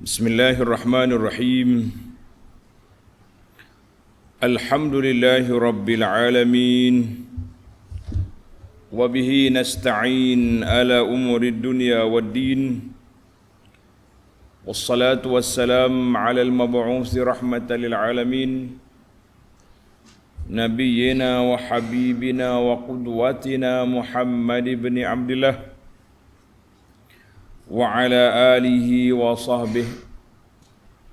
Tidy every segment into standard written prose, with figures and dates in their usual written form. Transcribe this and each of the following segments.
Bismillahirrahmanirrahim. Alhamdulillahi rabbil alamin. Wa bihi nasta'in ala umurid dunya waddin. Wassalatu wassalam ala al-mab'uuthi rahmatan lil alamin. Nabiyyina wa habibina wa qudwatina Muhammad ibn Abdullah wa ala alihi wa sahbihi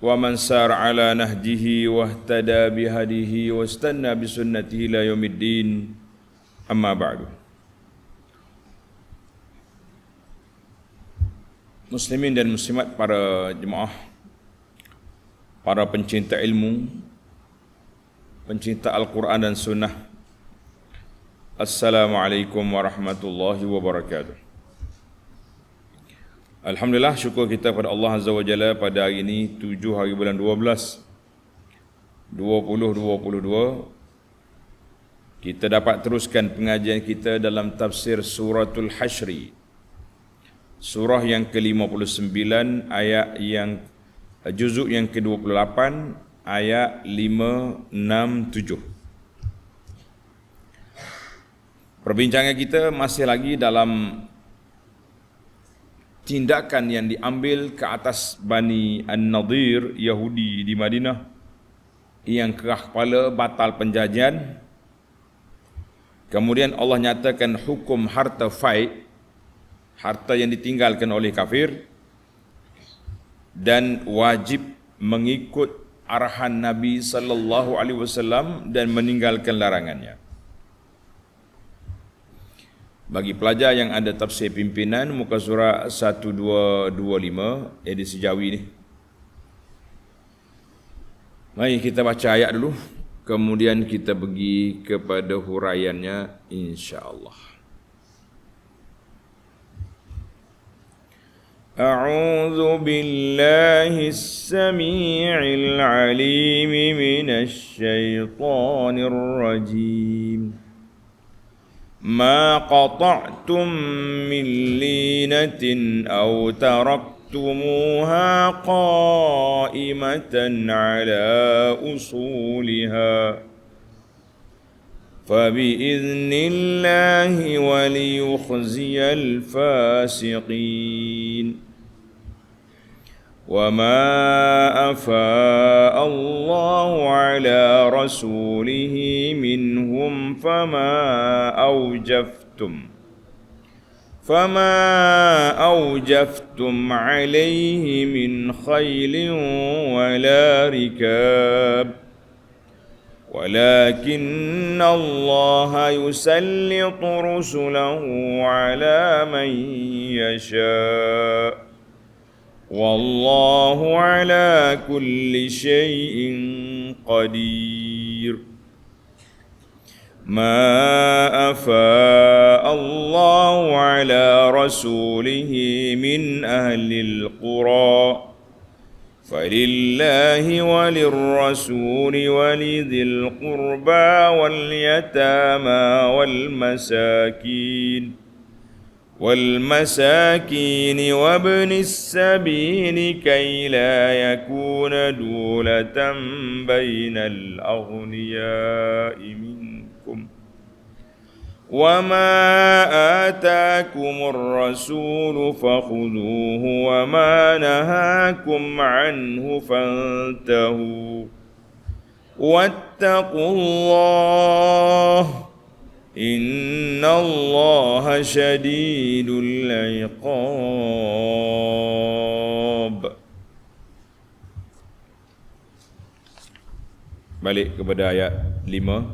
wa man sar ala nahjihi wa ihtada bihadihi wa istanna bisunnatihi ila yaumiddin, amma ba'du. Muslimin dan muslimat, para jemaah, para pencinta ilmu, pencinta Al-Quran dan Sunnah, Assalamualaikum warahmatullahi wabarakatuh. Alhamdulillah, syukur kita pada Allah Azza wa Jalla pada hari ini 7 hari bulan 12 2022 kita dapat teruskan pengajian kita dalam tafsir suratul Hasyri, surah yang ke-59, ayat yang juzuk yang ke-28, ayat 5, 6, 7. Perbincangan kita masih lagi dalam tindakan yang diambil ke atas Bani An-Nadir, Yahudi di Madinah, yang kerah kepala batal penjajahan. Kemudian Allah nyatakan hukum harta fai'd, harta yang ditinggalkan oleh kafir, dan wajib mengikut arahan Nabi sallallahu alaihi wasallam dan meninggalkan larangannya. Bagi pelajar yang ada tafsir pimpinan, muka surat 1225 edisi Jawi ni. Mari kita baca ayat dulu, kemudian kita pergi kepada huraiannya insya-Allah. A'udzu billahis samii'il 'aliim minasy syaithaanir rajiim. ما قطعتم من لينة أو تركتموها قائمة على أصولها فبإذن الله وليخزي الفاسقين وما أفاء الله على رسوله منهم فما أوجفتم عليه من خيل ولا ركاب ولكن الله يسلط رسله على من يشاء والله على كل شيء قدير. ما أفاء الله على رسوله من أهل القرى فلله وللرسول ولذي القربى واليتامى والمساكين وابن السبيل كي لا يكون دولة بين الأغنياء منكم وما آتاكم الرسول فخذوه وما نهاكم عنه فانتهوا واتقوا الله Inna Allah syadidul iqab. Balik kepada ayat 5.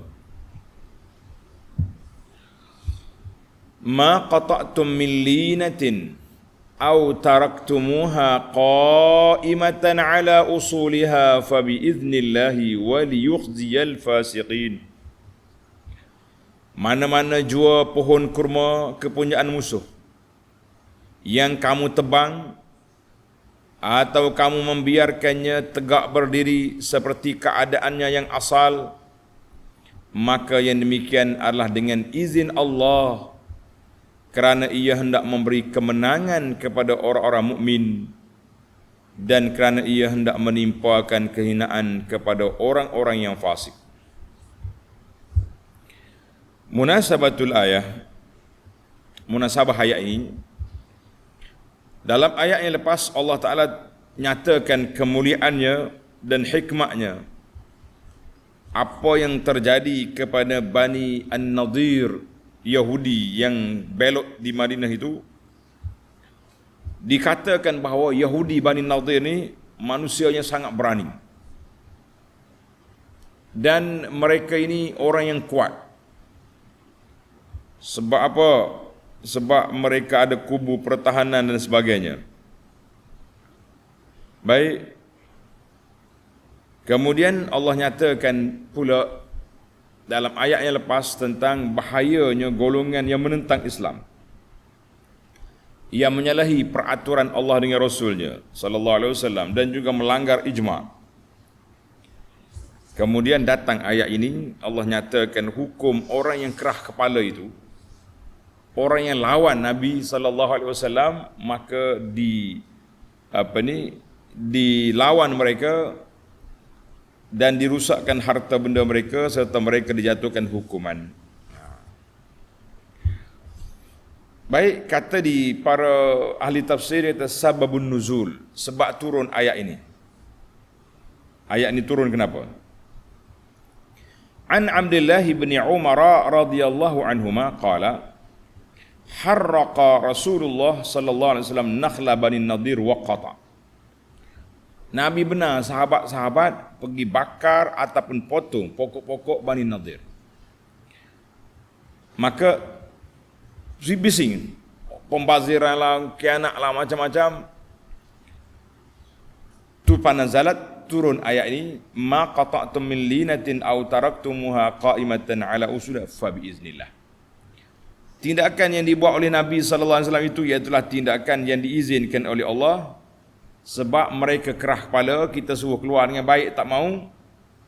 Ma qata'tum min linatin aw taraktumuha qa'imatan ala usuliha fa bi idnillahi wa liyukhziyal fasiqin. Mana-mana jua pohon kurma kepunyaan musuh yang kamu tebang atau kamu membiarkannya tegak berdiri seperti keadaannya yang asal, maka yang demikian adalah dengan izin Allah, kerana ia hendak memberi kemenangan kepada orang-orang mukmin dan kerana ia hendak menimpakan kehinaan kepada orang-orang yang fasik. Munasabatul ayah, munasabah ayat ini, dalam ayat yang lepas Allah Ta'ala nyatakan kemuliaannya dan hikmahnya. Apa yang terjadi kepada Bani An-Nadir Yahudi yang belot di Madinah itu, dikatakan bahawa Yahudi Bani Nadir ni manusianya sangat berani. Dan mereka ini orang yang kuat. Sebab apa? Sebab mereka ada kubu pertahanan dan sebagainya. Baik. Kemudian Allah nyatakan pula dalam ayat yang lepas tentang bahayanya golongan yang menentang Islam, yang menyalahi peraturan Allah dengan Rasulnya sallallahu alaihi wasallam dan juga melanggar ijma'. Kemudian datang ayat ini, Allah nyatakan hukum orang yang kerah kepala itu, orang yang lawan Nabi sallallahu alaihi wasallam, maka dilawan mereka dan dirusakkan harta benda mereka serta mereka dijatuhkan hukuman. Baik, kata di para ahli tafsir iaitu sababun nuzul, sebab turun ayat ini. Ayat ini turun kenapa? An Abdullah bin Umar radhiyallahu anhuma qala harraqa Rasulullah sallallahu alaihi wasallam nakhla Bani Nadir wa qata. Nabi benar sahabat-sahabat pergi bakar ataupun potong pokok-pokok Bani Nadir. Maka bising, pembaziran lah, kianak lah, macam-macam. Tu panazalat, turun ayat ini, ma qata'tum min linatin aw taraktumuha qa'imatan ala usuliha fa biiznillah. Tindakan yang dibuat oleh Nabi sallallahu alaihi wasallam itu ialah tindakan yang diizinkan oleh Allah. Sebab mereka kerah kepala, kita suruh keluar dengan baik tak mau,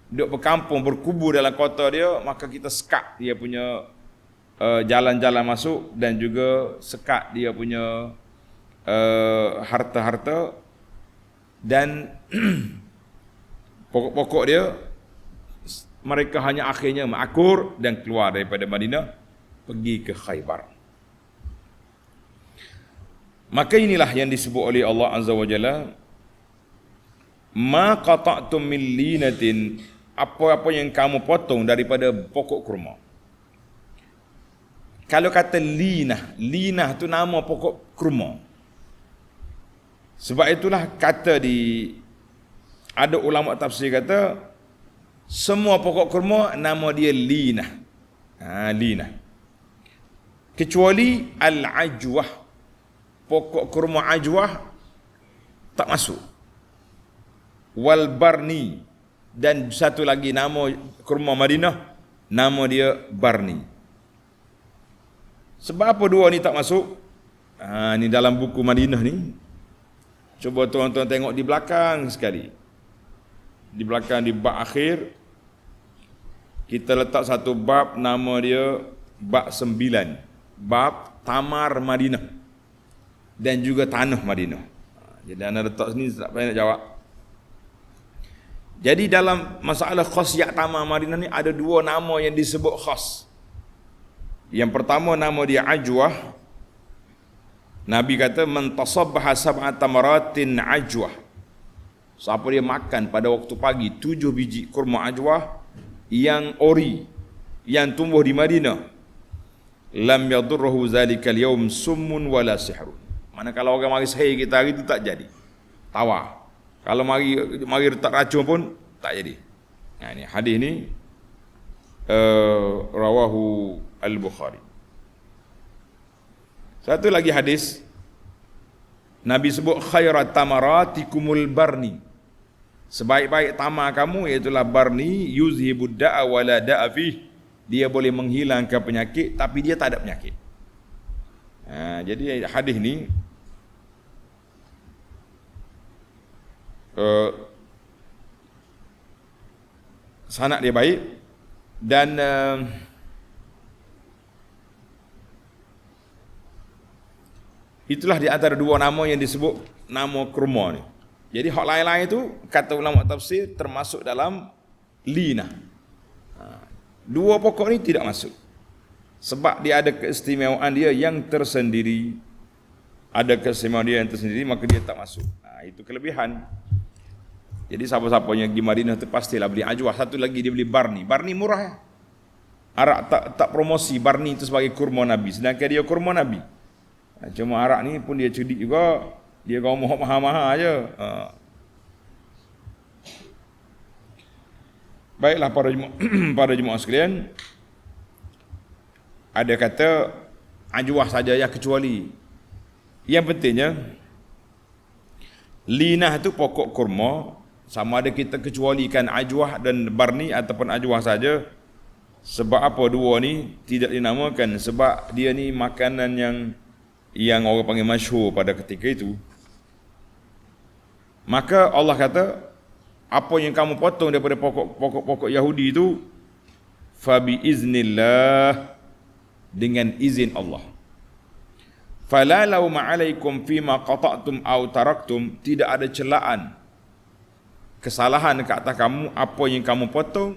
duduk berkampung, berkubur dalam kota dia, maka kita sekat dia punya jalan-jalan masuk dan juga sekat dia punya harta-harta dan pokok-pokok dia. Mereka hanya akhirnya mengakur dan keluar daripada Madinah pergi ke Khaybar. Maka inilah yang disebut oleh Allah Azza wa Jalla, ma qata'tum min linatin, apa-apa yang kamu potong daripada pokok kurma. Kalau kata linah tu nama pokok kurma. Sebab itulah kata ada ulama tafsir kata semua pokok kurma nama dia linah. Linah. Kecuali al-ajwah. Pokok kurma ajwah tak masuk. Wal barni, dan satu lagi nama kurma Madinah, nama dia barni. Sebab apa dua ni tak masuk? Ni dalam buku Madinah ni. Cuba tuan-tuan tengok di belakang sekali. Di belakang di bab akhir kita letak satu bab, nama dia bab 9. Bab Tamar Madinah dan juga tanah Madinah. Jadi anda letak sini tak payah nak jawab. Jadi dalam masalah khasiyat Tamar Madinah ni ada dua nama yang disebut khas. Yang pertama nama dia ajwah. Nabi kata man tasabbaha sab'at tamaratin ajwah. Siapa dia makan pada waktu pagi 7 biji kurma ajwah yang ori, yang tumbuh di Madinah, lam yadurruhu zalikal yawm summun wala sihrun. Mana kalau orang mari sihir kita hari itu tak jadi. Tawar. Kalau mari letak racun pun tak jadi. Ini hadis ni rawahu al-Bukhari. Satu lagi hadis Nabi sebut khairat tamaratikumul barni. Sebaik-baik tamar kamu iaitulah barni, yuzhibud da'a wala da'a fih. Dia boleh menghilangkan penyakit tapi dia tak ada penyakit. Jadi hadis ni sanad dia baik dan itulah di antara dua nama yang disebut nama kurma ni. Jadi hak lain-lain itu kata ulama tafsir termasuk dalam linah. Dua pokok ni tidak masuk. Sebab dia ada keistimewaan dia yang tersendiri. Ada keistimewaan dia yang tersendiri, maka dia tak masuk. Itu kelebihan. Jadi siapa-siapa yang pergi Madinah tu pastilah beli ajwah. Satu lagi dia beli barni. Barni murah ya. Arak tak promosi barni itu sebagai kurma Nabi. Sedangkan dia kurma Nabi. Cuma arak ni pun dia cerdik juga. Dia ngomong mahal-mahal aja. Baiklah para jemaah sekalian. Ada kata ajwah saja ya kecuali. Yang pentingnya linah tu pokok kurma. Sama ada kita kecualikan ajwah dan barni ataupun ajwah saja. Sebab apa dua ni tidak dinamakan? Sebab dia ni makanan yang orang panggil masyhur pada ketika itu. Maka Allah kata, apa yang kamu potong daripada pokok-pokok Yahudi itu, fabi iznillah, dengan izin Allah. Fala lauma alaikum fima qata'tum aw taraktum, tidak ada celaan kesalahan ke atas kamu apa yang kamu potong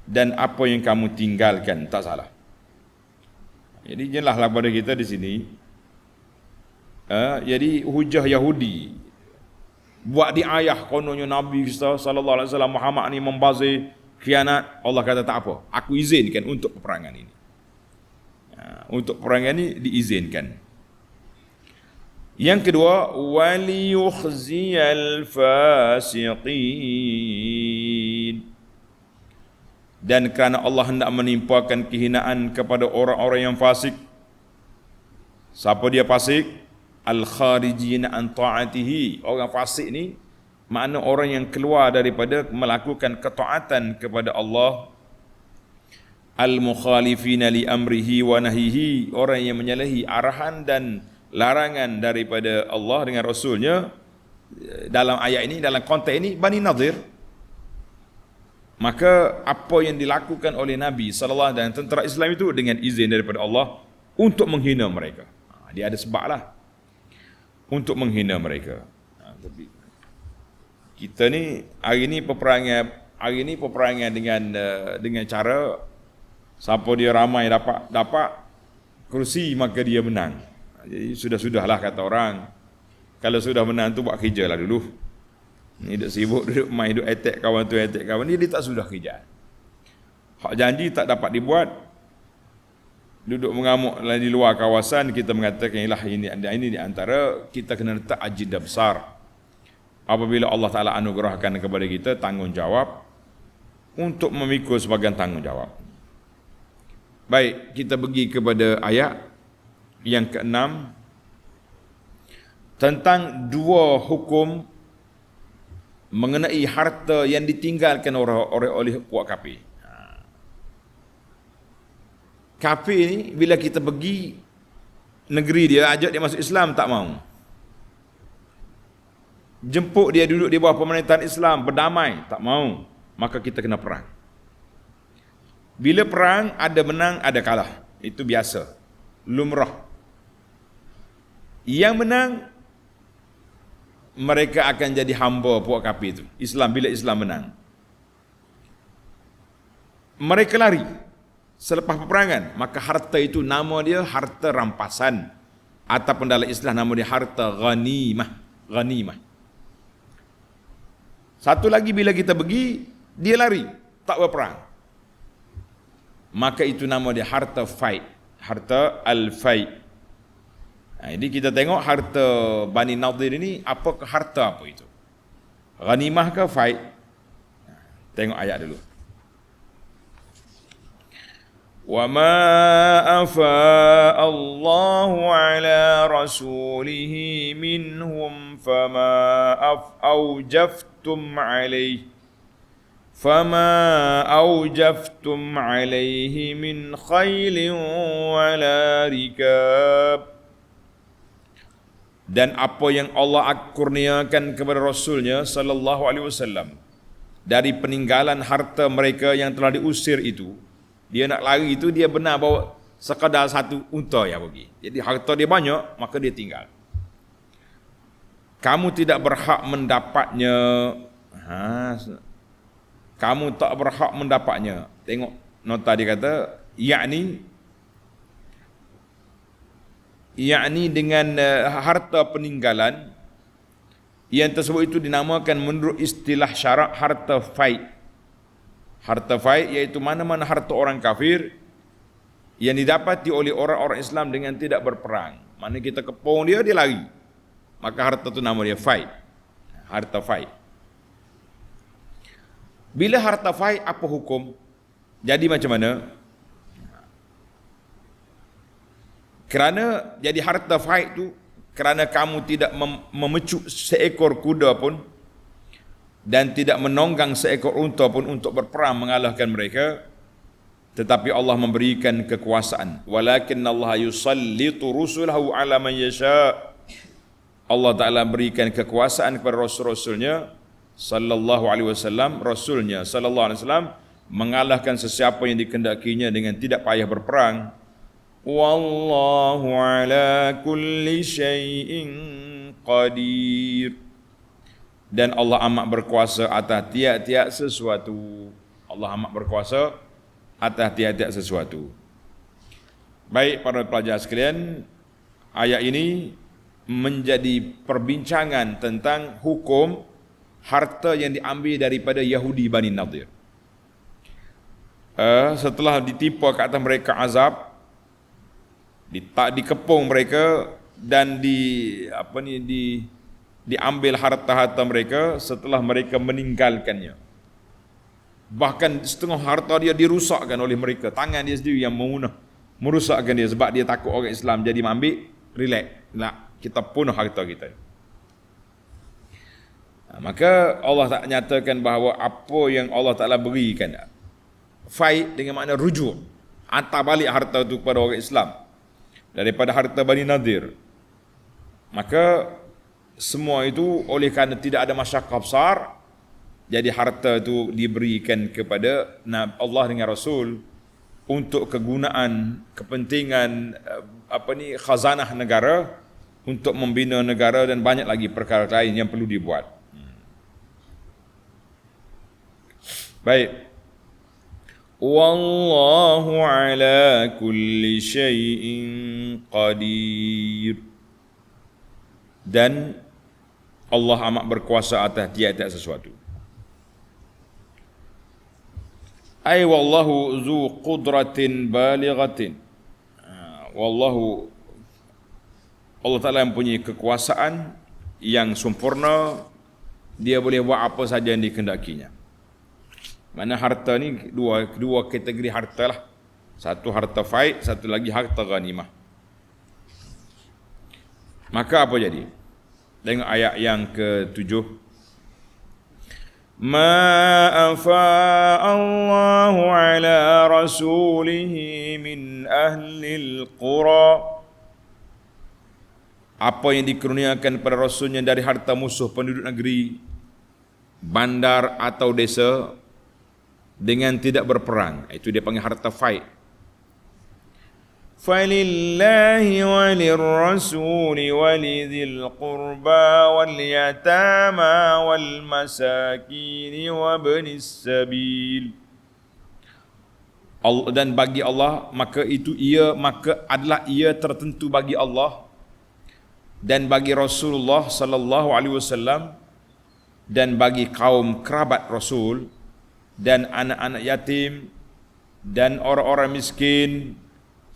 dan apa yang kamu tinggalkan, tak salah. Jadi jelaslah pada kita di sini. Jadi hujah Yahudi buat diayah kononnya Nabi kita sallallahu alaihi wasallam Muhammad ni membazir, khianat. Allah kata tak apa, aku izinkan untuk peperangan ini. Untuk peperangan ini diizinkan. Yang kedua, waliyukhziyal fasiqin, dan kerana Allah hendak menimpakan kehinaan kepada orang-orang yang fasik. Siapa dia fasik? Al-kharijina an ta'atihi. Orang fasik ni makna orang yang keluar daripada melakukan ketaatan kepada Allah. Al-mukhalifina li amrihi wa nahihi, orang yang menyalahi arahan dan larangan daripada Allah dengan Rasulnya. Dalam ayat ini, dalam konteks ini, Bani Nadir. Maka apa yang dilakukan oleh Nabi SAW dan tentera Islam itu dengan izin daripada Allah untuk menghina mereka. Dia ada sebab lah untuk menghina mereka. Tapi kita ni hari ni peperangan dengan cara siapa dia ramai dapat kerusi maka dia menang. Jadi sudah-sudahlah kata orang. Kalau sudah menang tu buat kerja lah dulu. Ni duduk sibuk, duduk main, duduk attack kawan tu, attack kawan ni, dia tak sudah kerja. Hak janji tak dapat dibuat. Duduk mengamuk di luar kawasan, kita mengatakan ini di antara kita kena letak ajidah besar. Apabila Allah Ta'ala anugerahkan kepada kita tanggungjawab untuk memikul sebagian tanggungjawab. Baik, kita pergi kepada ayat yang ke-6 tentang dua hukum mengenai harta yang ditinggalkan oleh puak kafir. Kafir ni bila kita pergi negeri dia, ajak dia masuk Islam, tak mau. Jemput dia duduk di bawah pemerintahan Islam, berdamai, tak mau. Maka kita kena perang. Bila perang, ada menang, ada kalah. Itu biasa, lumrah. Yang menang, mereka akan jadi hamba puak kafir itu. Islam, bila Islam menang, mereka lari selepas peperangan, maka harta itu nama dia harta rampasan, ataupun dalam istilah nama dia harta ghanimah. Satu lagi, bila kita pergi, dia lari, tak berperang, maka itu nama dia harta fight, harta al-fight. Jadi kita tengok harta Bani Nadir ini, apakah harta apa itu? Ghanimah ke fight? Tengok ayat dulu. Wa ma afa Allahu ala rasulihi minhum fama awjaftum alaihi min khailin wala rikab. Dan apa yang Allah kurniakan kepada Rasulnya sallallahu alaihi wasallam dari peninggalan harta mereka yang telah diusir itu, dia nak lari itu, dia benar bawa sekadar satu unta yang pergi. Jadi harta dia banyak, maka dia tinggal. kamu tidak berhak mendapatnya. Kamu tak berhak mendapatnya. Tengok nota dia kata, yakni dengan harta peninggalan yang tersebut itu dinamakan menurut istilah syarak harta faid. Harta faid iaitu mana-mana harta orang kafir yang didapati oleh orang-orang Islam dengan tidak berperang. Mana kita kepung dia lari. Maka harta itu nama dia faid. Harta faid. Bila harta faid apa hukum? Jadi macam mana? Kerana jadi harta faid tu, kerana kamu tidak memecuk seekor kuda pun dan tidak menonggang seekor unta pun untuk berperang mengalahkan mereka, tetapi Allah memberikan kekuasaan. Walakinnallaha yusallitu rusulahu ala man yasha. Allah Ta'ala berikan kekuasaan kepada Rasul-Rasulnya sallallahu alaihi wasallam, Rasulnya sallallahu alaihi wasallam mengalahkan sesiapa yang dikehendakinya dengan tidak payah berperang. Wallahu ala kulli syai'in qadir. Dan Allah amat berkuasa atas tiap-tiap sesuatu. Allah amat berkuasa atas tiap-tiap sesuatu. Baik para pelajar sekalian, ayat ini menjadi perbincangan tentang hukum harta yang diambil daripada Yahudi Bani Nadir. Setelah ditimpa ke atas mereka azab, dikepung mereka dan diambil harta-harta mereka setelah mereka meninggalkannya. Bahkan setengah harta dia dirusakkan oleh mereka. Tangan dia sendiri yang merusakkan dia sebab dia takut orang Islam. Jadi ambil, relax, kita punuh harta kita. Maka Allah tak nyatakan bahawa apa yang Allah Ta'ala berikan, faid dengan makna rujuk, hantar balik harta itu kepada orang Islam daripada harta Bani Nadir. Maka semua itu oleh kerana tidak ada masyarakat besar, jadi harta itu diberikan kepada Allah dengan Rasul untuk kegunaan, kepentingan khazanah negara, untuk membina negara dan banyak lagi perkara lain yang perlu dibuat. Baik. Wallahu ala kulli syai'in qadir. Dan Allah amat berkuasa atas tiap-tiap sesuatu. Ay wallahu zu qudratin balighatin. Wallahu, Allah Ta'ala yang punya kekuasaan yang sempurna, dia boleh buat apa saja yang dikehendakinya. Mana harta ni dua kategori harta lah. Satu harta faid, satu lagi harta ghanimah. Maka apa jadi? Tengok ayat yang ke-7. Ma afa Allahu ala rasulihi min ahlil qura. Apa yang dikurniakan pada Rasulnya dari harta musuh penduduk negeri, bandar atau desa, dengan tidak berperang, itu dia panggil harta faid. Falillahi walirrasuli walidhil qurba wal yatama wal masakin wa ibnis sabil. Dan bagi Allah, maka adalah ia tertentu bagi Allah dan bagi Rasulullah sallallahu alaihi wasallam dan bagi kaum kerabat Rasul dan anak-anak yatim dan orang-orang miskin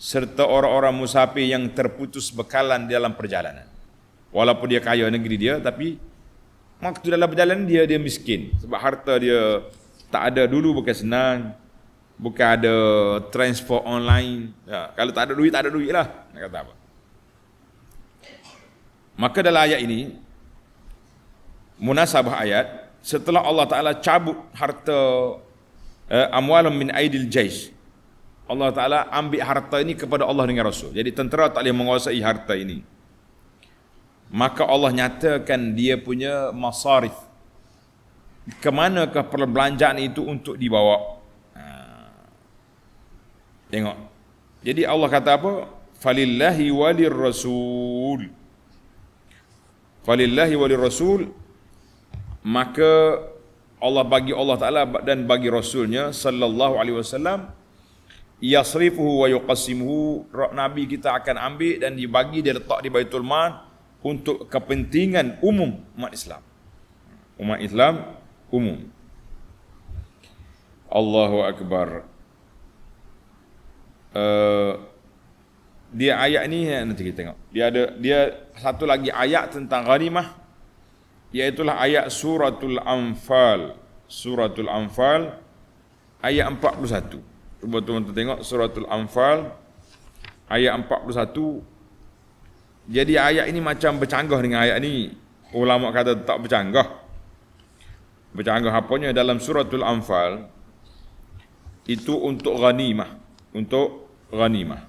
serta orang-orang musafir yang terputus bekalan dalam perjalanan. Walaupun dia kaya negeri dia, tapi waktu dalam perjalanan dia miskin sebab harta dia tak ada. Dulu bukan senang, bukan ada transport online. Kalau tak ada duit lah, nak kata apa. Maka dalam ayat ini, munasabah ayat, setelah Allah Ta'ala cabut harta amwalum min aidil jaish, Allah Ta'ala ambil harta ini kepada Allah dengan Rasul. Jadi tentera tak boleh menguasai harta ini. Maka Allah nyatakan dia punya masarif, kemanakah perbelanjaan itu untuk dibawa. Tengok. Jadi Allah kata apa? Falillahi walir rasul. Falillahi walirrasul, maka Allah bagi Allah Ta'ala dan bagi Rasulnya sallallahu alaihi wasallam, yasrifuhu wa yuqassimuhu, Nabi kita akan ambil dan dibagi, dia letak di Baitul Mal untuk kepentingan umum umat Islam. Umat Islam umum. Allahu Akbar. Dia ayat ni nanti kita tengok. Dia satu lagi ayat tentang ghanimah, iaitulah ayat suratul Anfal. Suratul Anfal ayat 41. Cuba tuan-tuan tengok suratul Anfal ayat 41. Jadi ayat ini macam bercanggah dengan ayat ni. Ulama kata tak bercanggah. Bercanggah apanya? Dalam suratul Anfal itu untuk ghanimah, untuk ghanimah.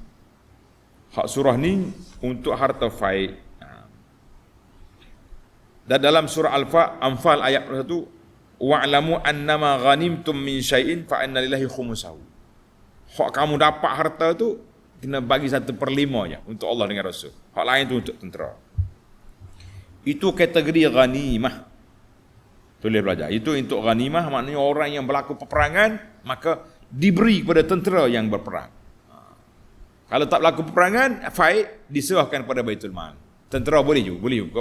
Hak surah ni untuk harta faid. Dan dalam surah Anfal ayat 1, wa'lamu annama ghanimtum min syai'in fa inna lillahi khumusahu. Hak kamu dapat harta tu kena bagi 1/5 je untuk Allah dengan Rasul. Hak lain tu untuk tentera. Itu kategori ghanimah. Boleh belajar. Itu untuk ghanimah, maknanya orang yang berlaku peperangan maka diberi kepada tentera yang berperang. Kalau tak berlaku peperangan, faid diserahkan kepada Baitul Mal. Tentera boleh juga,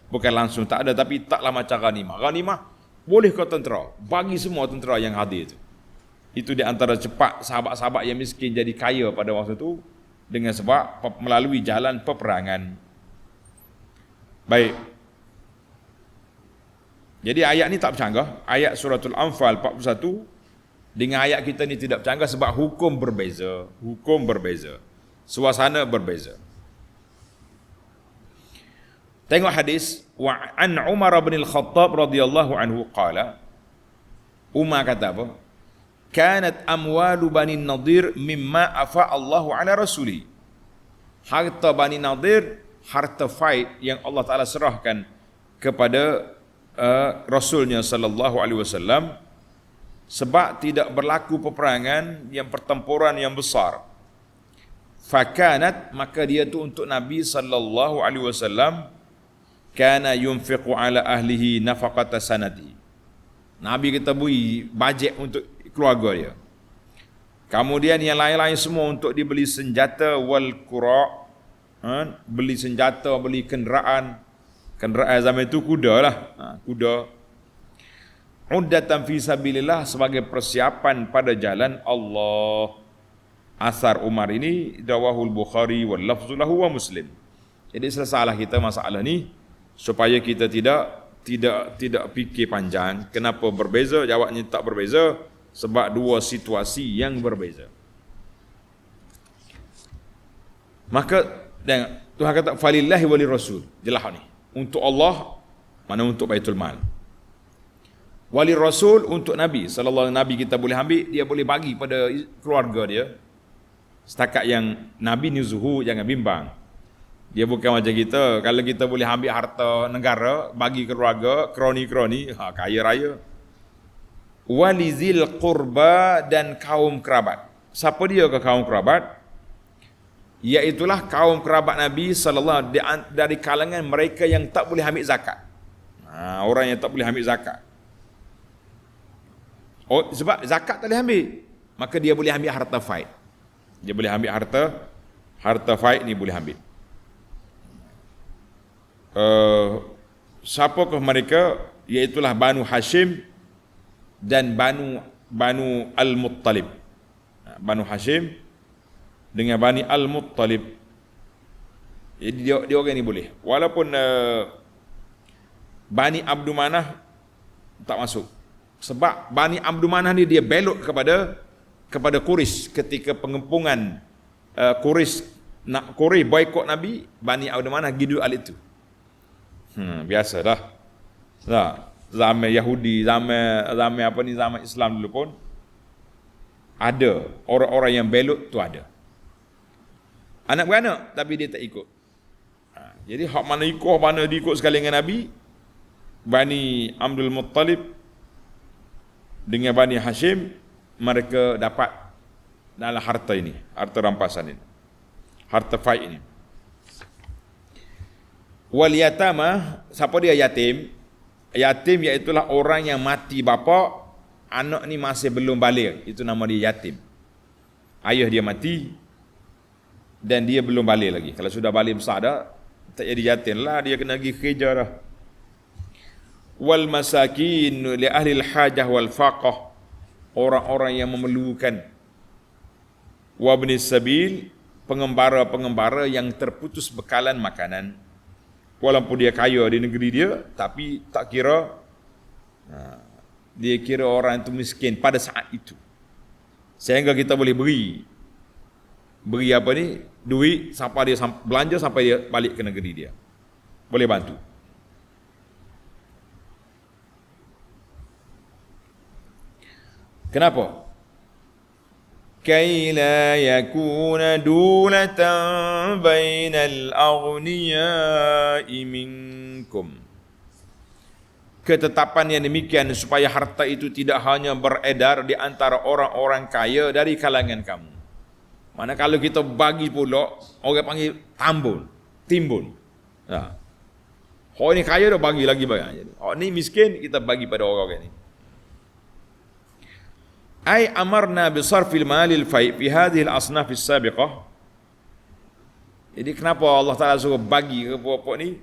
bukan langsung tak ada, tapi taklah macam ghanimah. Ghanimah boleh ke tentera, bagi semua tentera yang hadir itu. Itu di antara cepat sahabat-sahabat yang miskin jadi kaya pada waktu itu dengan sebab melalui jalan peperangan. Baik. Jadi ayat ni tak bercanggah. Ayat suratul Anfal 41 dengan ayat kita ni tidak bercanggah sebab hukum berbeza. Hukum berbeza. Suasana berbeza. Tengok hadis wa an Umar bin Al-Khattab radhiyallahu anhu qala. Umar kata apa? Kanat amwalu Bani Nadir mimma afa Allahu ala rasuli. Harta Bani Nadir, harta faid yang Allah Taala serahkan kepada Rasulnya sallallahu alaihi wasallam, sebab tidak berlaku peperangan yang pertempuran yang besar. Fakanat, maka dia tu untuk Nabi sallallahu alaihi wasallam, kana yunfiqu ala ahlihi nafaqata sanati. Nabi kita beri bajet untuk keluarga dia. Kemudian yang lain-lain semua untuk dibeli senjata wal qura, beli senjata, beli kenderaan. Kenderaan zaman itu kuda lah, kuda. Uddatan fi sabilillah, sebagai persiapan pada jalan Allah. Asar Umar ini rawahul Bukhari wal lafzu lahu wa Muslim. Jadi selesailah kita masalah ni supaya kita tidak fikir panjang. Kenapa berbeza? Jawabnya tak berbeza sebab dua situasi yang berbeza. Maka Tuhan kata falillahi walir rasul. Jelas ni. Untuk Allah, mana untuk Baitul Mal. Walir rasul untuk Nabi sallallahu alaihi, Nabi kita boleh ambil, dia boleh bagi pada keluarga dia. Setakat yang Nabi ni zuhur, jangan bimbang. Dia bukan macam kita, kalau kita boleh ambil harta negara bagi keluarga, kroni-kroni, kaya raya. Walizil qurba, dan kaum kerabat. Siapa dia ke kaum kerabat? Iaitulah kaum kerabat Nabi sallallahu alaihi wasallam dari kalangan mereka yang tak boleh ambil zakat. Orang yang tak boleh ambil zakat. Oh, sebab zakat tak boleh ambil, maka dia boleh ambil harta faid. Dia boleh ambil harta faid ni boleh ambil. Siapakah mereka? Iaitulah Banu Hashim dan Banu Al-Muttalib. Banu Hashim dengan Bani Al-Muttalib. Jadi dia orang ni boleh. Walaupun Bani Abdul Manaf tak masuk. Sebab Bani Abdul Manaf ni dia belot kepada Quraisy ketika pengepungan Quraisy boikot Nabi, Bani Abdul Manaf gidu al itu. Biasa dah. Zaman Yahudi, zaman apa ni, zaman Islam dulu pun ada orang-orang yang belot tu ada. Anak beranak tapi dia tak ikut. Jadi hak mana ikut, mana diikut sekali dengan Nabi, Bani Abdul Muttalib dengan Bani Hashim, mereka dapat dalam harta ini, harta rampasan ini, harta faid ini. Wal yatama, siapa dia yatim? Yatim iaitulah orang yang mati bapa, anak ni masih belum balik, itu nama dia yatim. Ayah dia mati dan dia belum balik lagi. Kalau sudah balik besar dah, tak jadi yatim lah, dia kena pergi kerja dah. Wal masakin li ahli al-hajah wal faqah, orang-orang yang memerlukan. Wa ibnis sabil, pengembara-pengembara yang terputus bekalan makanan. Walaupun dia kaya di negeri dia, tapi tak kira, dia kira orang itu miskin pada saat itu. Sehingga kita boleh beri apa ni, duit sampai dia belanja sampai dia balik ke negeri dia. Boleh bantu. Kenapa? كَيْ لَا يَكُونَ دُولَةً بَيْنَ الْأَغْنِيَاءِ مِنْكُمْ. Ketetapan yang demikian supaya harta itu tidak hanya beredar di antara orang-orang kaya dari kalangan kamu. Mana kalau kita bagi pula, orang panggil timbun. Orang ni kaya dah bagi lagi banyak. Orang ni miskin, kita bagi pada orang-orang ni. Ay amarna bisarfil malil fai' fi hadhihi al-asnaf as-sabiqah. Jadi kenapa Allah Taala suruh bagi ke puak-puak ni?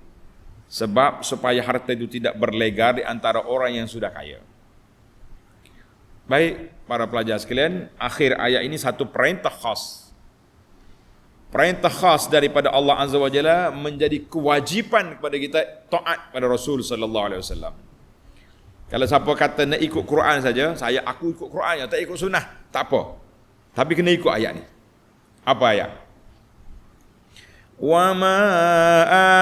Sebab supaya harta itu tidak berlegar di antara orang yang sudah kaya. Baik, para pelajar sekalian, akhir ayat ini satu perintah khas. Perintah khas daripada Allah Azza wa Jalla menjadi kewajipan kepada kita taat pada Rasul sallallahu alaihi wasallam. Kalau siapa kata nak ikut Quran saja, aku ikut Quran ya, tak ikut sunnah, tak apa. Tapi kena ikut ayat ni. Apa ayat? Wa ma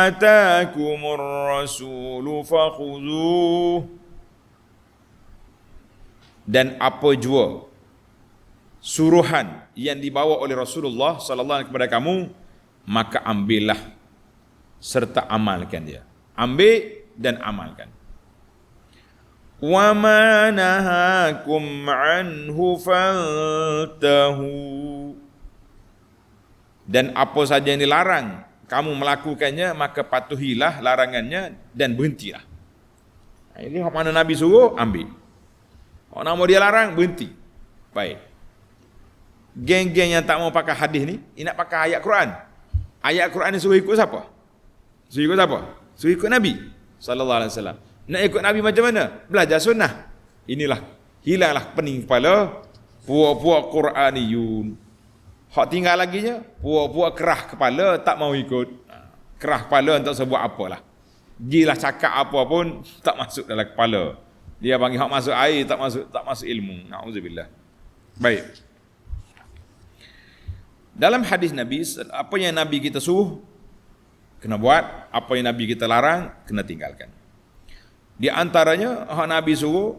atakumur rasulu fakhudhuh. Dan apa jua suruhan yang dibawa oleh Rasulullah sallallahu alaihi wasallam kepada kamu, maka ambillah serta amalkan dia. Ambil dan amalkan. Wa ma nahakum anhu fantahu. Dan apa saja yang dilarang kamu melakukannya, maka patuhilah larangannya dan berhentilah. Ini hak mana Nabi suruh, ambil. Hak nama dia larang, berhenti. Baik. Geng-geng yang tak mau pakai hadis ni, nak pakai ayat Quran. Ayat Quran ni suruh ikut siapa? Suruh ikut siapa? Suruh ikut Nabi sallallahu alaihi wasallam. Nak ikut Nabi macam mana? Belajar sunnah. Inilah, hilanglah pening kepala puak-puak Quraniyun. Hak tinggal laginya, puak-puak kerah kepala tak mau ikut. Kerah kepala tak sebut apalah. Gilah cakap apa pun tak masuk dalam kepala. Dia panggil hak masuk air, tak masuk ilmu. Na'udzubillah. Baik. Dalam hadis Nabi, apa yang Nabi kita suruh kena buat, apa yang Nabi kita larang kena tinggalkan. Di antaranya hak Nabi suruh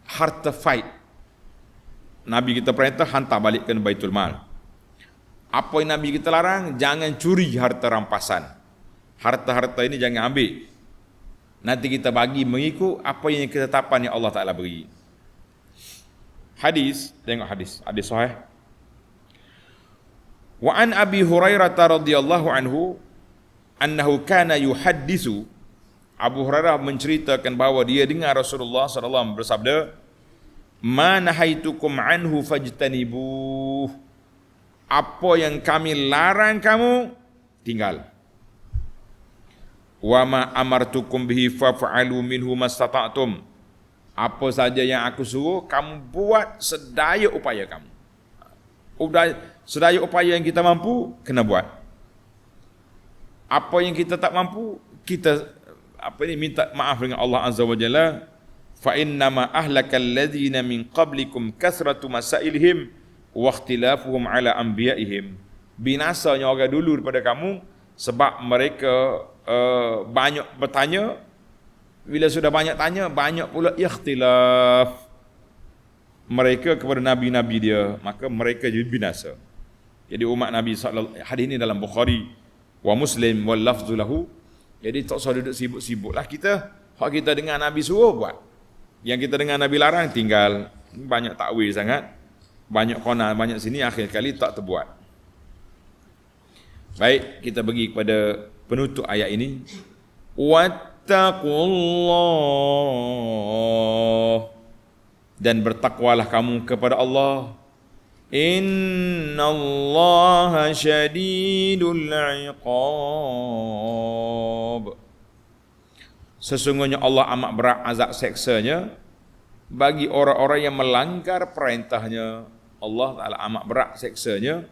harta fight. Nabi kita perintah hantar balik ke Baitul Mal. Apa yang Nabi kita larang, jangan curi harta rampasan. Harta-harta ini jangan ambil. Nanti kita bagi mengikut apa yang ketetapan yang Allah Taala beri. Hadis, tengok hadis sahih. Wa an Abi Hurairah radhiyallahu anhu annahu kana yuhaddisu. Abu Hurairah menceritakan bahawa dia dengar Rasulullah sallallahu alaihi wasallam bersabda, "Ma nahaitukum anhu fajtanibuh." Apa yang kami larang kamu, tinggal. Wa ma amartukum bihi faf'alu minhu mastata'tum. Apa saja yang aku suruh, kamu buat sedaya upaya kamu. Sedaya upaya yang kita mampu, kena buat. Apa yang kita tak mampu, kita minta maaf dengan Allah Azza wa Jalla. Fa innama ahlakal ladzina min qablikum kasratu masailihim wa ikhtilafuhum ala anbiya'ihim. Binasanya orang dulu daripada kamu sebab mereka banyak bertanya. Bila sudah banyak tanya, banyak pula ikhtilaf mereka kepada nabi-nabi dia, maka mereka jadi binasa. Jadi umat Nabi sallallahu alaihi wasallam, hadis ini dalam Bukhari wa Muslim wal lafzu lahu. Jadi tak usah duduk sibuk-sibuklah kita. Hak kita dengar Nabi suruh buat. Yang kita dengar Nabi larang tinggal. Banyak takwil sangat. Banyak kona, banyak sini, akhir kali tak terbuat. Baik, kita pergi kepada penutup ayat ini. Wattaqullah, dan bertakwalah kamu kepada Allah. Innallaha syadidul iqab. Sesungguhnya Allah amat berat azab seksanya bagi orang-orang yang melanggar perintahnya. Allah Ta'ala amat berat seksanya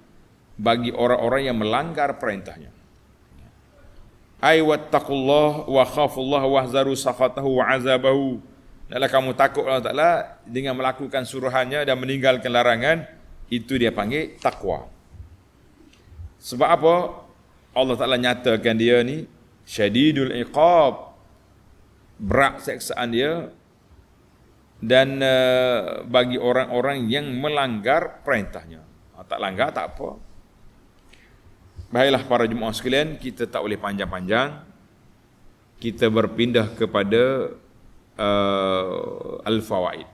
bagi orang-orang yang melanggar perintahnya. Ay wattaqullah wa khafullah wahzaru sakhatahu wa azabahu. Hendaklah kamu takut Allah Ta'ala dengan melakukan suruhannya dan meninggalkan larangan. Itu dia panggil takwa. Sebab apa? Allah Ta'ala nyatakan dia ni syadidul iqab, berat seksaan dia, dan bagi orang-orang yang melanggar perintahnya. Tak langgar tak apa. Baiklah para jemaah sekalian, kita tak boleh panjang-panjang. Kita berpindah kepada al-fawaid.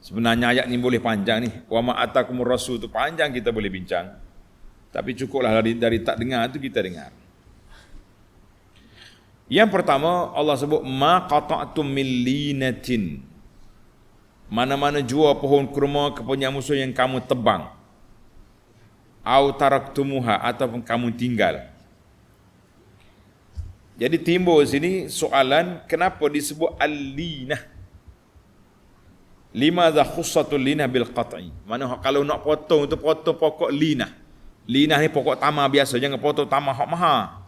Sebenarnya ayat ni boleh panjang ni. Wa ma atakumur rasul tu panjang kita boleh bincang. Tapi cukuplah dari tak dengar tu kita dengar. Yang pertama Allah sebut ma qata'tum min linatin. Mana-mana jua pohon kurma kepunyaan musuh yang kamu tebang. Au taraktumuha, ataupun kamu tinggal. Jadi timbul sini soalan, kenapa disebut al-linah? Limadha khussatul linah bil qat'i? Mana kalau nak potong tu potong pokok linah. Linah ni pokok tamar biasa, jangan potong tamar hak mahal.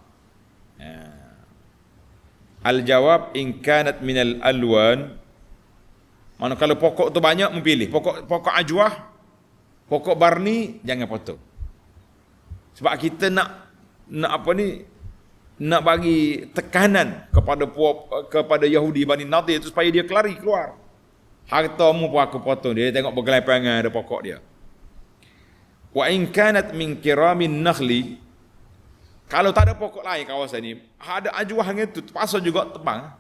Al-jawab in kanat minal alwan. Mana kalau pokok tu banyak memilih. Pokok ajwah, pokok barni jangan potong. Sebab kita nak apa ni, nak bagi tekanan kepada Yahudi Bani Nadir itu supaya dia keluar. Hartamu pun aku potong. Dia tengok bergelampangan ada pokok dia. Wa in kanat min kiramin nakhli. Kalau tak ada pokok lain kawasan ni, ada ajwahnya itu terpaksa juga tebang.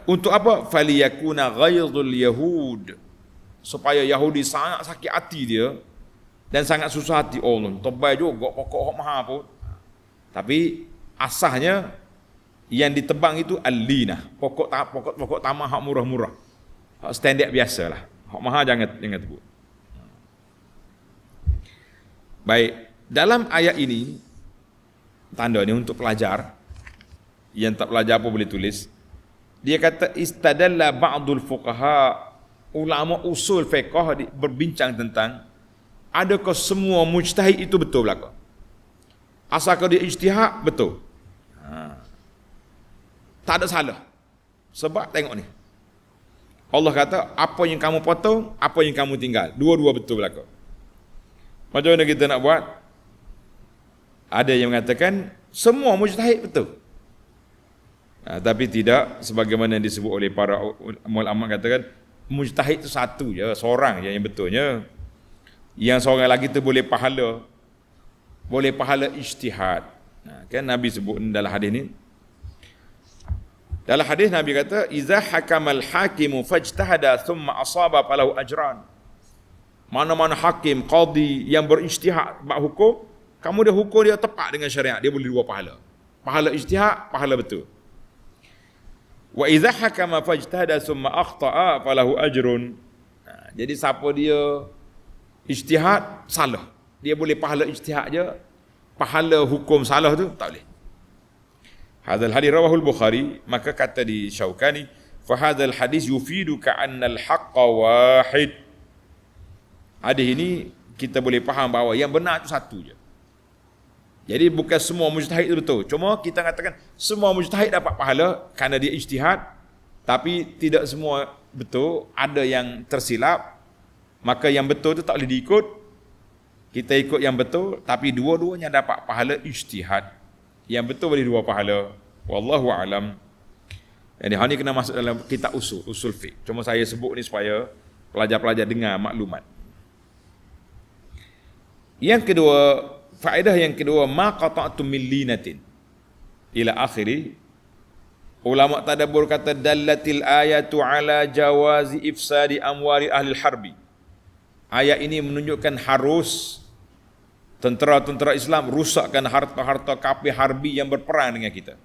Untuk apa? Faliyakuna ghaidul yahud, supaya Yahudi sangat sakit hati dia dan sangat susah hati. Oh, tebal juga pokok hak mahal pun. Tapi asahnya yang ditebang itu al-linah, pokok tamar hak murah-murah. Hak standard biasalah. Hak mahal jangan tebuk. Baik, dalam ayat ini tanda ni untuk pelajar yang tak pelajar apa boleh tulis. Dia kata istadalla ba'dul fuqaha, ulama usul fiqh berbincang tentang adakah semua mujtahid itu betul belaka? Asalkan dia ijtihad betul. Tak ada salah. Sebab tengok ni. Allah kata apa yang kamu potong, apa yang kamu tinggal. Dua-dua betul belaka. Macam mana kita nak buat? Ada yang mengatakan semua mujtahid betul. Tapi tidak sebagaimana yang disebut oleh para ulama katakan mujtahid itu satu je, seorang je yang betulnya. Yang seorang lagi tu boleh pahala ijtihad. Kan Nabi sebut dalam hadis ni. Dalam hadis Nabi kata iza hakamal hakimu fajtahada thumma asaba falahu ajran. Mana-mana hakim, qadi yang berijtihad bab hukum, kamu dia hukum dia tepat dengan syariat, dia boleh dua pahala. Pahala ijtihad, pahala betul. Wa idza hakama fajtahada thumma akhta'a falahu ajrun. Jadi siapa dia ijtihad salah, dia boleh pahala ijtihad je, pahala hukum salah tu tak boleh. Hadzal hadis rawahul Bukhari, maka kata di Syaukani, fa hadzal hadis yufidu ka'anna al-haqqa wahid. Hadis ini kita boleh faham bahawa yang benar itu satu je. Jadi bukan semua mujtahid itu betul. Cuma kita katakan semua mujtahid dapat pahala kerana dia ijtihad, tapi tidak semua betul, ada yang tersilap. Maka yang betul itu tak boleh diikut. Kita ikut yang betul, tapi dua-duanya dapat pahala ijtihad. Yang betul boleh dua pahala. Wallahu a'lam. Jadi hal ni kena masuk dalam kitab usul fiqh. Cuma saya sebut ni supaya pelajar-pelajar dengar maklumat. Yang kedua, faedah yang kedua, ma qata'tum min linatin ila akhiri. Ulama tadabbur kata dallatil ayatu ala jawazi ifsadi amwali ahli harbi. ayat ini menunjukkan harus tentera-tentera Islam rusakkan harta-harta kafir harbi yang berperang dengan kita.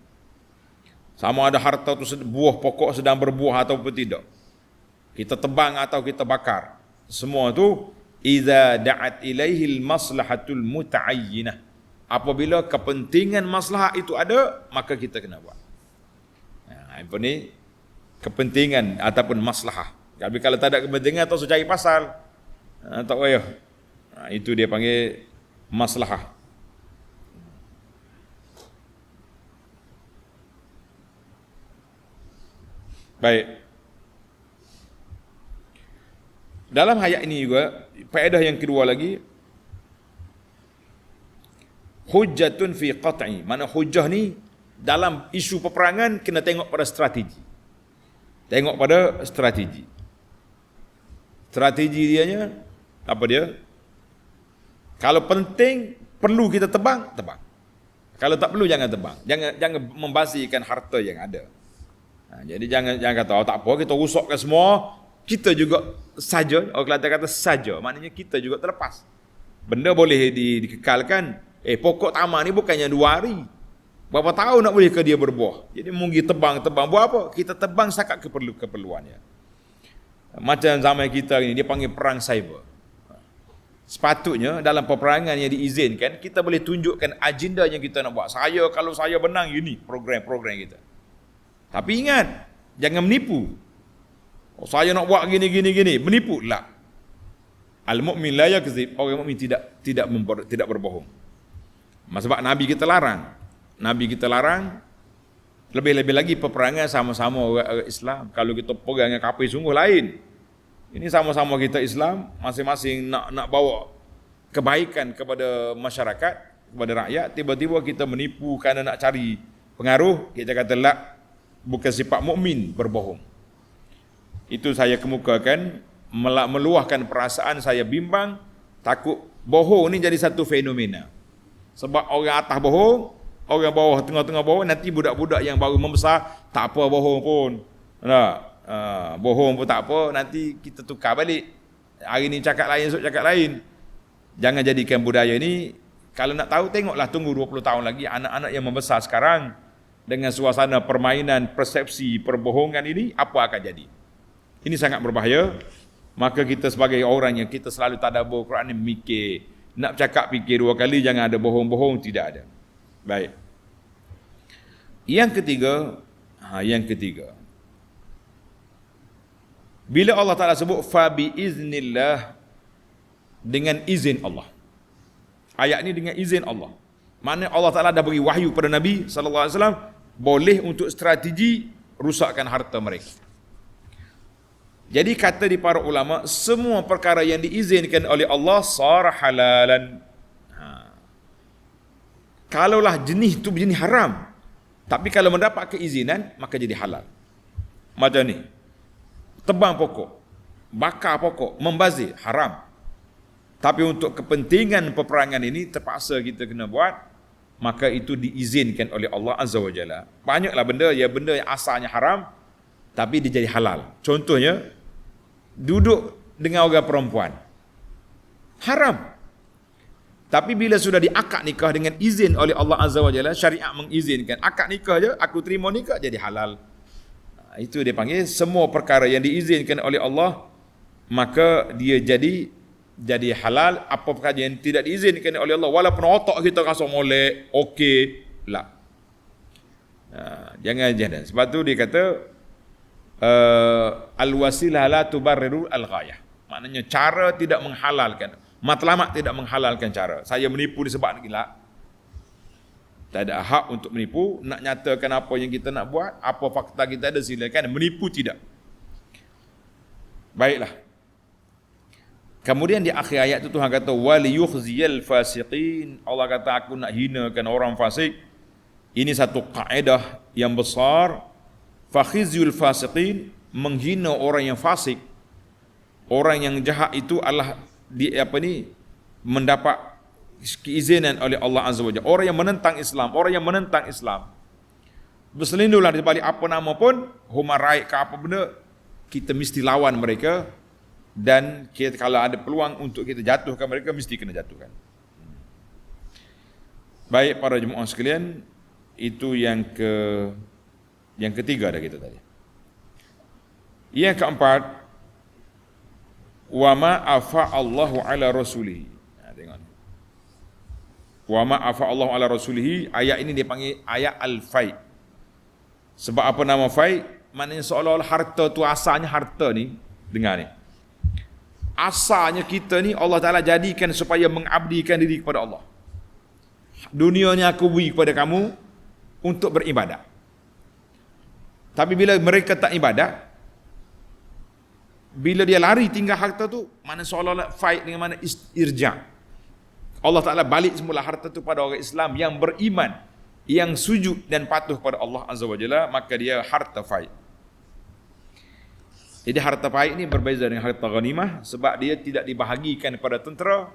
Sama ada harta itu buah pokok sedang berbuah ataupun tidak. Kita tebang atau kita bakar. Semua itu idza da'at ilaihil maslahatul muta'ayyinah. Apabila kepentingan maslahat itu ada, maka kita kena buat. Apa ni? Kepentingan ataupun maslahah. Tapi kalau tak ada kepentingan atau cari pasal, tak payah. Itu dia panggil maslahah. Baik. Dalam ayat ini juga, faedah yang kedua lagi, hujjatun fi qat'i. Mana hujjah ni dalam isu peperangan kena tengok pada strategi. Tengok pada strategi. Strategi dianya apa dia? Kalau penting perlu kita tebang, tebang. Kalau tak perlu jangan tebang. Jangan membazirkan harta yang ada. Jadi jangan kata tak apa kita rusakkan semua, kita juga saja, orang Kelantan kata saja, maknanya kita juga terlepas. Benda boleh dikekalkan. Pokok taman ni bukannya 2 hari. Berapa tahun nak boleh ke dia berbuah? Jadi mungkin tebang buat apa? Kita tebang setakat keperluannya. Macam zaman kita ni dia panggil perang cyber. Sepatutnya dalam peperangan yang diizinkan kita boleh tunjukkan agenda yang kita nak buat. Kalau saya menang ini program-program kita. Tapi ingat, jangan menipu. Saya nak buat gini, menipu lah. Al-mu'min la yakzib, orang mukmin tidak berbohong. Sebab Nabi kita larang. Lebih-lebih lagi peperangan sama-sama orang Islam. Kalau kita perang dengan kafir sungguh lain. Ini sama-sama kita Islam, masing-masing nak bawa kebaikan kepada masyarakat, kepada rakyat, tiba-tiba kita menipu kerana nak cari pengaruh, kita kata la, bukan sifat mukmin berbohong. Itu saya kemukakan, meluahkan perasaan saya bimbang, takut bohong ni jadi satu fenomena. Sebab orang atas bohong, orang bawah tengah-tengah bohong, nanti budak-budak yang baru membesar tak apa bohong pun. Bohong pun tak apa, nanti kita tukar balik. Hari ni cakap lain, esok cakap lain. Jangan jadikan budaya ni, kalau nak tahu tengoklah, tunggu 20 tahun lagi anak-anak yang membesar sekarang dengan suasana permainan persepsi perbohongan ini, apa akan jadi? Ini sangat berbahaya. Maka kita sebagai orang yang kita selalu tadabbur Quran ni mikir, nak cakap fikir 2 kali, jangan ada bohong-bohong, tidak ada. Baik. Yang ketiga. Bila Allah Ta'ala sebut fa bi iznillah, dengan izin Allah. Ayat ni dengan izin Allah. Maknanya Allah Ta'ala dah beri wahyu pada Nabi sallallahu alaihi wasallam boleh untuk strategi rusakkan harta mereka. Jadi kata di para ulama, semua perkara yang diizinkan oleh Allah sar halalan. Kalaulah jenis tu jenis haram, tapi kalau mendapat keizinan maka jadi halal. Macam ni, tebang pokok, bakar pokok, membazir, haram. Tapi untuk kepentingan peperangan ini terpaksa kita kena buat, maka itu diizinkan oleh Allah Azza wa Jalla. Banyaklah benda yang asalnya haram tapi dia jadi halal. Contohnya, duduk dengan orang perempuan, haram. Tapi bila sudah diakad nikah dengan izin oleh Allah Azza wa Jalla, syariat mengizinkan, akad nikah je, aku terima nikah, jadi halal. Itu dia panggil semua perkara yang diizinkan oleh Allah, maka dia jadi halal. Apa perkara yang tidak diizinkan oleh Allah, walaupun otak kita rasa molek, okey, lah. Jangan. Sebab tu dia kata al-wasilah la tubarriru al-ghayah. Maknanya cara tidak menghalalkan, matlamat tidak menghalalkan cara. Saya menipu disebab gila. Tak ada hak untuk menipu. Nak nyatakan apa yang kita nak buat, apa fakta kita ada, silakan. Menipu tidak. Baiklah. Kemudian di akhir ayat itu Tuhan kata waliyukhziyal fasiqin. Allah kata aku nak hinakan orang fasik. Ini satu kaedah yang besar. Fakhizyul fasiqin, menghina orang yang fasik. Orang yang jahat itu adalah mendapat keizinan oleh Allah Azza wa Jalla. Orang yang menentang Islam, berselindunglah di balik apa nama pun, human right ke apa benda, kita mesti lawan mereka. dan kita, kalau ada peluang untuk kita jatuhkan mereka, mesti kena jatuhkan. Baik para jemaah sekalian, itu yang ketiga dah kita tadi. Yang keempat, wa ma afa Allahu ala rasulihi. Tengok ni. Wa ma afa Allahu ala rasulihi, ayat ini dia panggil ayat al-fai. Sebab apa nama fai? Maknanya seolah-olah harta tu, asalnya harta ni, dengar ni. Asalnya kita ni Allah Ta'ala jadikan supaya mengabdikan diri kepada Allah. Dunia ni aku beri kepada kamu untuk beribadat. Tapi bila mereka tak ibadat, bila dia lari tinggal harta tu, mana seolah-olah fight dengan mana irja'. Allah Ta'ala balik semula harta tu pada orang Islam yang beriman, yang sujud dan patuh kepada Allah Azza wa Jalla, maka dia harta fight. Jadi harta fight ni berbeza dengan harta ghanimah, sebab dia tidak dibahagikan kepada tentera.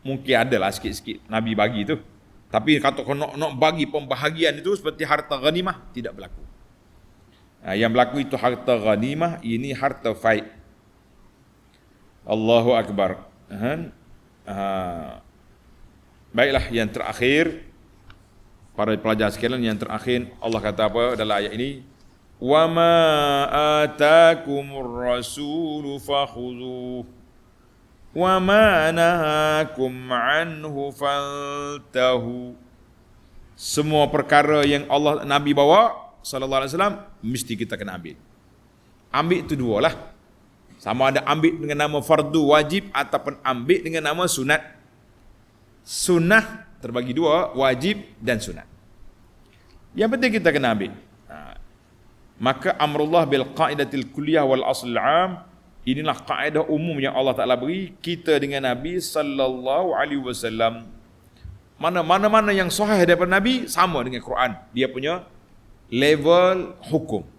Mungkin adalah sikit-sikit Nabi bagi tu, tapi kata kau nak bagi pembahagian itu seperti harta ghanimah, tidak berlaku. Yang berlaku itu harta ghanimah, ini harta fight. Allahu Akbar. Baiklah, yang terakhir, para pelajar sekalian, yang terakhir Allah kata apa dalam ayat ini? Wa ma atakumur rasulu fakhudhuhu wa ma nahakum anhu fantahu. Semua perkara yang Allah Nabi bawa sallallahu alaihi wasallam mesti kita kena ambil. Ambil itu dua lah. Sama ada ambil dengan nama fardu wajib ataupun ambil dengan nama sunat. Sunnah terbagi dua, wajib dan sunat. Yang penting kita kena ambil. Maka amrullah bil qaidatil kulliyah wal aslil am, inilah kaedah umum yang Allah Ta'ala beri kita dengan Nabi sallallahu alaihi wasallam. Mana-mana yang sahih daripada Nabi sama dengan Quran. Dia punya level hukum.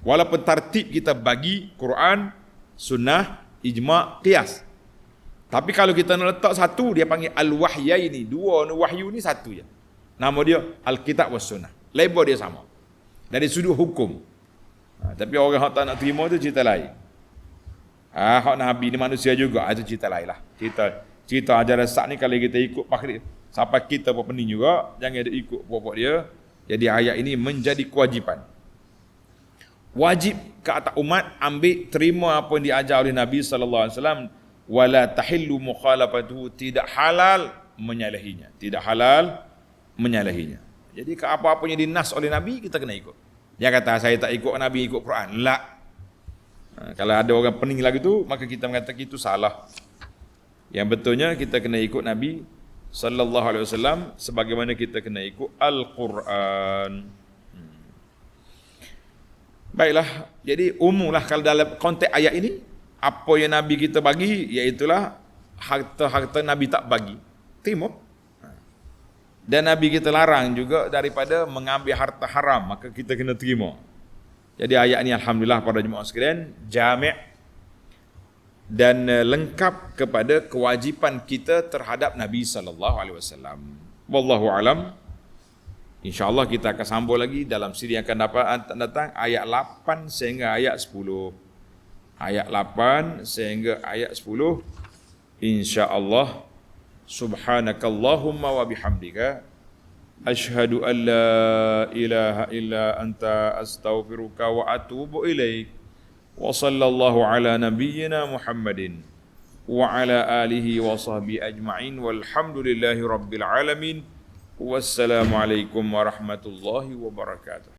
Walaupun tartib kita bagi Quran, sunnah, ijma', qiyas. Tapi kalau kita nak letak satu, dia panggil al-wahyaini. Dua wahyu ni satu je. Nama dia Al-Kitab was Sunnah. Label dia sama. Dari sudut hukum. Tapi orang yang tak nak terima tu cerita lain. Hak Nabi ni manusia juga, itu cerita lain lah. Cerita ajaran sesat ni kalau kita ikut pakai sampai kita pun pening juga, jangan ada ikut pokok dia. Jadi ayat ini menjadi kewajipan. Wajib ke atas umat ambil terima apa yang diajar oleh Nabi sallallahu alaihi wasallam, wala tahillu mukhalafatuhu, tidak halal menyalahinya. Tidak halal menyalahinya. Jadi ke apa-apa yang dinas oleh Nabi kita kena ikut. Dia kata saya tak ikut Nabi, ikut Quran. La. Kalau ada orang pening lagi tu, maka kita mengatakan itu salah. Yang betulnya kita kena ikut Nabi sallallahu alaihi wasallam sebagaimana kita kena ikut Al-Quran. Baiklah, jadi umumlah kalau dalam konteks ayat ini, apa yang Nabi kita bagi, iaitulah harta-harta Nabi tak bagi. Terima. Dan Nabi kita larang juga daripada mengambil harta haram, maka kita kena terima. Jadi ayat ini alhamdulillah para jemaah sekalian, jami' dan lengkap kepada kewajipan kita terhadap Nabi sallallahu alaihi wasallam. Wallahu alam. InsyaAllah kita akan sambung lagi dalam siri yang akan datang ayat 8 sehingga ayat 10. Ayat 8 sehingga ayat 10 insyaAllah. Subhanakallahumma wa bihamdika asyhadu an la ilaha illa anta astaghfiruka wa atubu ilaik. Wa sallallahu ala nabiyyina Muhammadin wa ala alihi wa sahbihi ajma'in walhamdulillahi rabbil alamin. Wassalamualaikum warahmatullahi wabarakatuh.